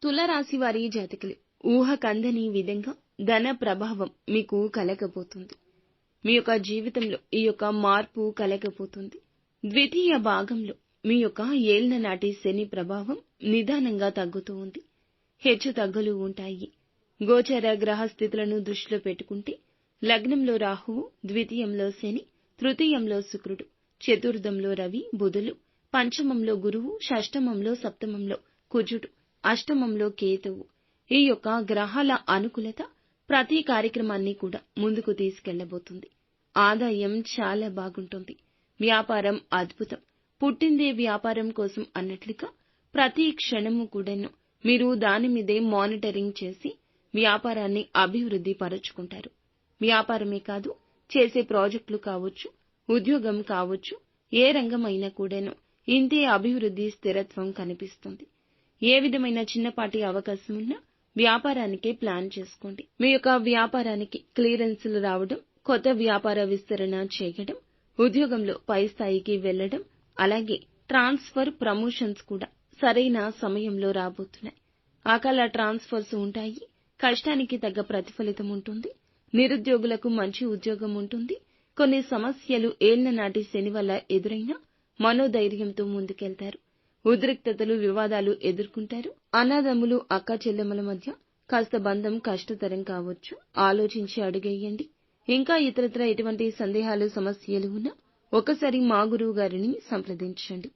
తులారాశి వారి జాతకులు ఊహకందని విధంగా ధన ప్రభావం మీకు కలగబోతుంది. మీ యొక్క జీవితంలో ఈ యొక్క మార్పు కలగబోతుంది. ద్వితీయ భాగంలో మీ యొక్క ఏళ్ల నాటి శని ప్రభావం నిదానంగా తగ్గుతూ ఉంది. హెచ్చు తగ్గులు ఉంటాయి. గోచర గ్రహ స్థితులను దృష్టిలో పెట్టుకుంటే లగ్నంలో రాహువు, ద్వితీయంలో శని, తృతీయంలో శుక్రుడు, చతుర్థంలో రవి, బుధులు, పంచమంలో గురువు, షష్టమంలో సప్తమంలో కుజుడు, అష్టమంలో కేతువు. ఈ యొక్క గ్రహాల అనుకూలత ప్రతి కార్యక్రమాన్ని కూడా ముందుకు తీసుకెళ్లబోతుంది. ఆదాయం చాలా బాగుంటుంది. వ్యాపారం అద్భుతం. పుట్టిందే వ్యాపారం కోసం అన్నట్లుగా ప్రతి క్షణము కూడాను మీరు దాని మీదే మానిటరింగ్ చేసి వ్యాపారాన్ని అభివృద్ధి పరుచుకుంటారు. వ్యాపారమే కాదు, చేసే ప్రాజెక్టులు కావచ్చు, ఉద్యోగం కావచ్చు, ఏ రంగమైనా కూడాను ఇంతే అభివృద్ధి స్థిరత్వం కనిపిస్తుంది. ఏ విధమైన చిన్నపాటి అవకాశం ఉన్నా వ్యాపారానికే ప్లాన్ చేసుకోండి. మీ యొక్క వ్యాపారానికి క్లియరెన్సులు రావడం, కొత్త వ్యాపార విస్తరణ చేయడం, ఉద్యోగంలో పై స్థాయికి వెళ్లడం, అలాగే ట్రాన్స్ఫర్, ప్రమోషన్స్ కూడా సరైన సమయంలో రాబోతున్నాయి. అకాల ట్రాన్స్ఫర్స్ ఉంటాయి. కష్టానికి తగ్గ ప్రతిఫలితం ఉంటుంది. నిరుద్యోగులకు మంచి ఉద్యోగం ఉంటుంది. కొన్ని సమస్యలు ఏళ్ల నాటి శని వల్ల ఎదురైనా మనోధైర్యంతో ముందుకెళ్తారు. ఉద్రిక్తతలు, వివాదాలు ఎదుర్కొంటారు. అన్నదమ్ములు, అక్క చెల్లెమ్మల మధ్య కాస్త బంధం కష్టతరం కావచ్చు. ఆలోచించి అడుగేయండి. ఇంకా ఇతరత్రా ఎటువంటి సందేహాలు, సమస్యలు ఉన్నా ఒకసారి మా గురువు గారిని సంప్రదించండి.